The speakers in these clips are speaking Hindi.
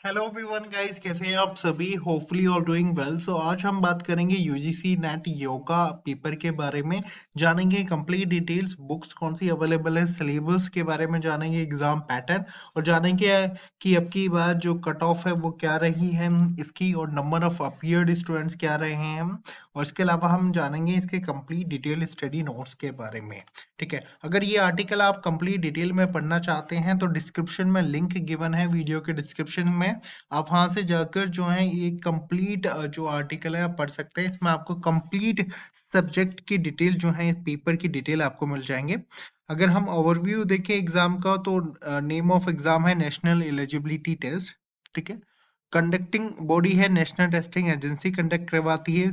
हेलो एवरीवन गाइस, कैसे हैं आप सभी? Hopefully all doing well. So आज हम बात करेंगे यूजीसी नेट योगा पेपर के बारे में। जानेंगे कंप्लीट डिटेल्स, बुक्स कौन सी अवेलेबल है, सिलेबस के बारे में जानेंगे, एग्जाम पैटर्न, और जानेंगे कि अब की बार जो कट ऑफ है वो क्या रही है इसकी, और नंबर ऑफ अपीयर्ड स्टूडेंट्स क्या रहे हैं हम। और इसके अलावा हम जानेंगे इसके कंप्लीट डिटेल स्टडी नोट्स के बारे में। ठीक है, अगर ये आर्टिकल आप कंप्लीट डिटेल में पढ़ना चाहते हैं तो डिस्क्रिप्शन में लिंक गिवन है, वीडियो के डिस्क्रिप्शन में। आप वहां से जाकर जो है ये कंप्लीट जो आर्टिकल है आप पढ़ सकते हैं। इसमें आपको कंप्लीट सब्जेक्ट की डिटेल जो है, पेपर की डिटेल आपको मिल जाएंगे। अगर हम ओवरव्यू देखें एग्जाम का तो नेम ऑफ एग्जाम है नेशनल एलिजिबिलिटी टेस्ट। ठीक है, कंडक्टिंग बॉडी है नेशनल टेस्टिंग एजेंसी, कंडक्ट करवाती है।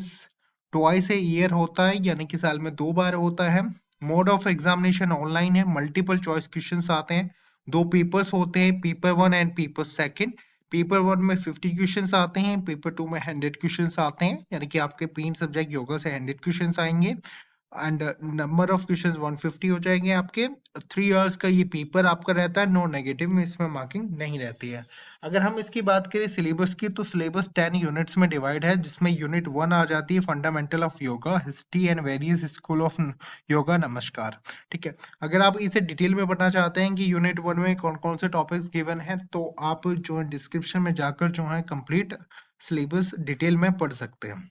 ट्वाइस ए ईयर होता है, यानी कि साल में 2 बार होता है। मोड ऑफ एग्जामिनेशन ऑनलाइन है, मल्टीपल चॉइस क्वेश्चंस आते हैं। 2 पेपर्स होते हैं, paper 1 and paper second. Paper 1 में 50 क्वेश्चंस आते हैं, पेपर 2 में 100 क्वेश्चंस आते हैं, यानी कि आपके 3 सब्जेक्ट योगा से 100 क्वेश्चंस आएंगे। एंड नंबर ऑफ क्वेश्चंस 150 हो जाएंगे आपके। 3 आवर्स का ये पेपर आपका रहता है, नो नेगेटिव में इसमें मार्किंग नहीं रहती है। अगर हम इसकी बात करें सिलेबस की, तो सिलेबस 10 यूनिट्स में डिवाइड है, जिसमें यूनिट 1 आ जाती है fundamental of yoga, history and various school of yoga, नमस्कार। ठीक है, अगर आप इसे डिटेल में पढ़ना चाहते हैं कि यूनिट 1 में कौन कौन से टॉपिक्स गिवन है, तो आप जो है डिस्क्रिप्शन में जाकर जो है कंप्लीट सिलेबस डिटेल में पढ़ सकते हैं।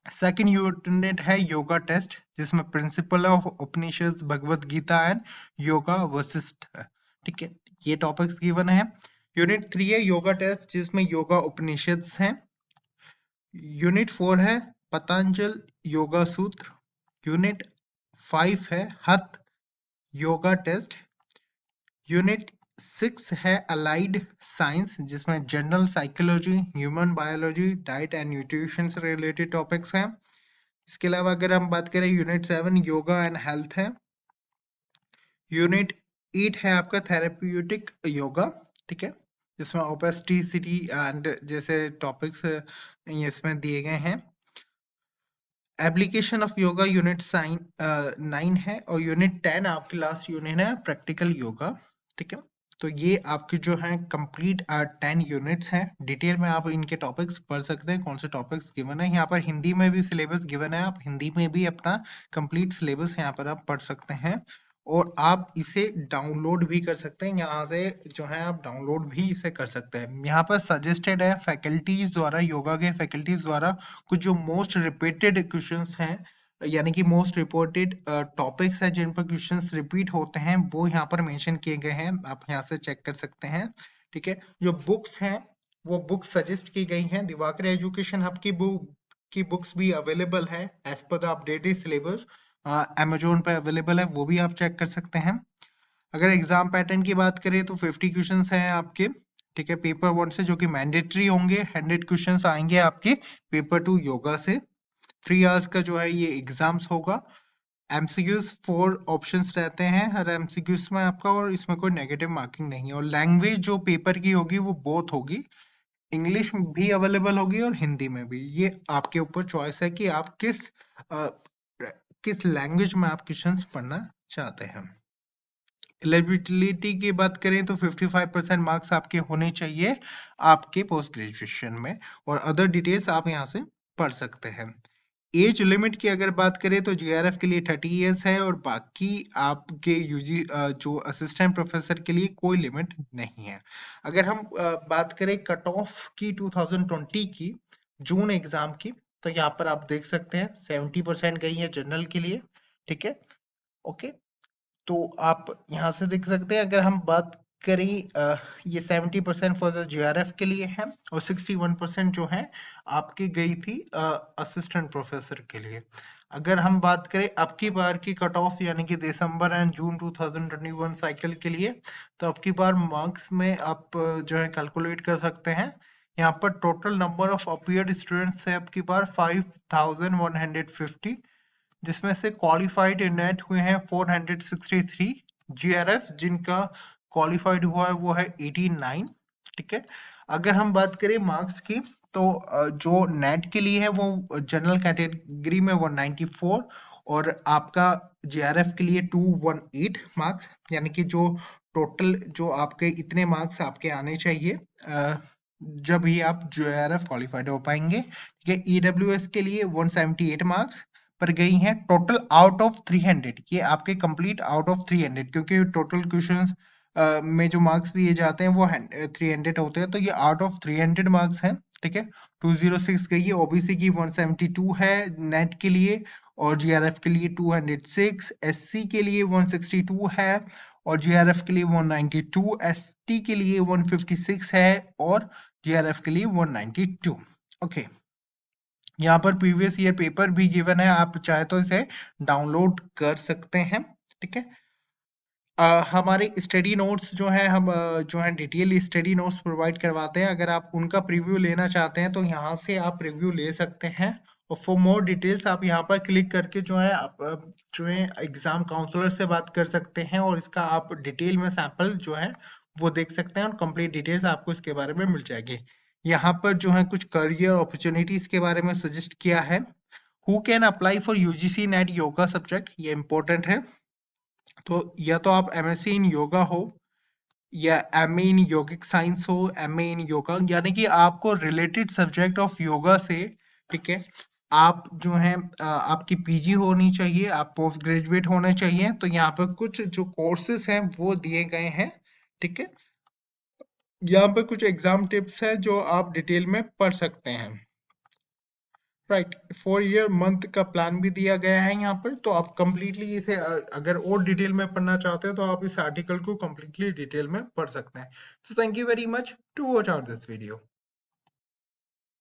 सेकंड यूनिट है योगा टेस्ट, जिसमें principle of Upanishad, Bhagavad Gita and yoga Vasishtha है। ठीक है, ये टॉपिक्स गिवन है। यूनिट 3 है योगा टेस्ट, जिसमें योगा उपनिषद है। यूनिट 4 है पतंजल योगा सूत्र। यूनिट 5 है हठ योगा टेस्ट। यूनिट 6 है अलाइड साइंस, जिसमें general psychology, human biology, diet and nutrition से रिलेटेड टॉपिक्स हैं। इसके अलावा अगर हम बात करें यूनिट 7 योगा एंड हेल्थ है। यूनिट 8 है आपका थेरेप्यूटिक योगा। ठीक है, जिसमें ओबेसिटी एंड जैसे टॉपिक्स इसमें दिए गए हैं। एप्लीकेशन ऑफ योगा यूनिट 9 है, और यूनिट 10 आपकी लास्ट यूनिट है प्रैक्टिकल योगा। ठीक है, तो ये आपके जो है कंप्लीट 10 यूनिट्स हैं। डिटेल में आप इनके टॉपिक्स पढ़ सकते हैं, कौन से टॉपिक्स गिवन है। यहाँ पर हिंदी में भी सिलेबस गिवन है, आप हिंदी में भी अपना कंप्लीट सिलेबस यहाँ पर आप पढ़ सकते हैं। और आप इसे डाउनलोड भी कर सकते हैं, यहाँ से जो है आप डाउनलोड भी इसे कर सकते हैं। यहाँ पर सजेस्टेड है फैकल्टीज द्वारा, योगा के फैकल्टीज द्वारा कुछ जो मोस्ट रिपीटेड क्वेश्चंस हैं, यानी कि मोस्ट रिपोर्टेड टॉपिक्स है जिन पर क्वेश्चंस रिपीट होते हैं, वो यहाँ पर मेंशन किए गए हैं, आप यहाँ से चेक कर सकते हैं। ठीक है, जो बुक्स हैं वो बुक्स सजेस्ट की गई हैं। दिवाकर एजुकेशन हब की बुक्स भी अवेलेबल है as per the updated syllabus, Amazon पे अवेलेबल है, वो भी आप चेक कर सकते हैं। अगर एग्जाम पैटर्न की बात करें तो 50 क्वेश्चंस हैं आपके। ठीक है, पेपर 1 से जो कि मैंडेटरी होंगे, 100 क्वेश्चंस आएंगे आपके। पेपर 2 योगा से 3 आवर्स का जो है ये एग्जाम्स होगा। एमसीक्यूज 4 ऑप्शंस रहते हैं हर एमसीक्यूज में आपका, और इसमें कोई नेगेटिव मार्किंग नहीं है। और लैंग्वेज जो पेपर की होगी वो बोथ होगी, इंग्लिश भी अवेलेबल होगी और हिंदी में भी। ये आपके ऊपर चॉइस है कि आप किस लैंग्वेज में आप क्वेश्चंस पढ़ना चाहते हैं। एलिजिबिलिटी की बात करें तो 55% मार्क्स आपके होने चाहिए आपके पोस्ट ग्रेजुएशन में, और अदर डिटेल्स आप यहाँ से पढ़ सकते हैं। एज लिमिट की अगर बात करें तो जीआरएफ के लिए 30 इयर्स है, और बाकी आपके यूजी जो असिस्टेंट प्रोफेसर के लिए कोई लिमिट नहीं है। अगर हम बात करें कट ऑफ की 2020 की जून एग्जाम की, तो यहाँ पर आप देख सकते हैं 70% गई है जनरल के लिए। ठीक है, ओके, तो आप यहाँ से देख सकते हैं। अगर हम बात करें ये 70% फॉर द जीआरएफ के लिए है, और 61% जो है आपकी गई थी असिस्टेंट प्रोफेसर के लिए। अगर हम बात करें अब की बार की कट ऑफ, यानी कि दिसंबर एंड जून 2021 साइकिल के लिए, तो अब की बार मार्क्स में आप जो है कैलकुलेट कर सकते हैं। यहाँ पर total number of appeared students है अब की बार 5150, जिसमें से क्वालिफाइड नेट हुए हैं 463। जीआरएफ जिनका क्वालिफाइड हुआ है वो है 89। ठीक है, अगर हम बात करें मार्क्स की, तो जो नेट के लिए है वो जनरल कैटेगरी में 194, और आपका जीआरएफ के लिए 218 मार्क्स, यानी कि जो टोटल जो आपके इतने मार्क्स आपके आने चाहिए जब ही आप JRF क्वालिफाइड हो पाएंगे। ठीक है, EWS के लिए 178 मार्क्स पर गई हैं टोटल आउट ऑफ 300। ये आपके कंप्लीट आउट ऑफ 300, क्योंकि टोटल क्वेश्चंस में जो मार्क्स दिए जाते हैं वो 300 होते हैं, तो ये आउट ऑफ 300 मार्क्स हैं। ठीक है, 206 गई है। ओबीसी की 172 है नेट के लिए, और जीआरएफ के लिए 206, एससी के लिए 162 है, और जीआरएफ के लिए 192, एसटी के लिए 156 है, और जीआरएफ के लिए 192। ओके, यहाँ पर प्रीवियस ईयर पेपर भी गिवन है, आप चाहे तो इसे डाउनलोड कर सकते हैं। ठीक है, हमारे स्टडी नोट्स जो है हम जो है डिटेल स्टडी नोट्स प्रोवाइड करवाते हैं। अगर आप उनका प्रीव्यू लेना चाहते हैं तो यहाँ से आप रिव्यू ले सकते हैं, और फॉर मोर डिटेल्स आप यहाँ पर क्लिक करके जो है आप जो है एग्जाम काउंसलर से बात कर सकते हैं, और इसका आप डिटेल में सैंपल जो है वो देख सकते हैं, और कंप्लीट डिटेल्स आपको इसके बारे में मिल जाएगी। यहाँ पर जो है कुछ करियर अपॉर्चुनिटीज के बारे में सजेस्ट किया है। Who can apply for UGC net yoga subject, ये इंपॉर्टेंट है। तो या तो आप एमएससी इन योगा हो, या एमए इन योगिक साइंस हो, एमए इन योगा, यानी कि आपको रिलेटेड सब्जेक्ट ऑफ योगा से, ठीक है, आप जो है आपकी पीजी होनी चाहिए, आप पोस्ट ग्रेजुएट होने चाहिए। तो यहाँ पर कुछ जो कोर्सेज हैं वो दिए गए हैं। ठीक है, यहाँ पर कुछ एग्जाम टिप्स है जो आप डिटेल में पढ़ सकते हैं। राइट, 4 ईयर मंथ का प्लान भी दिया गया है यहाँ पर, तो आप कंप्लीटली इसे अगर और डिटेल में पढ़ना चाहते हैं तो आप इस आर्टिकल को कंप्लीटली डिटेल में पढ़ सकते हैं। So thank you very much to watch out this video.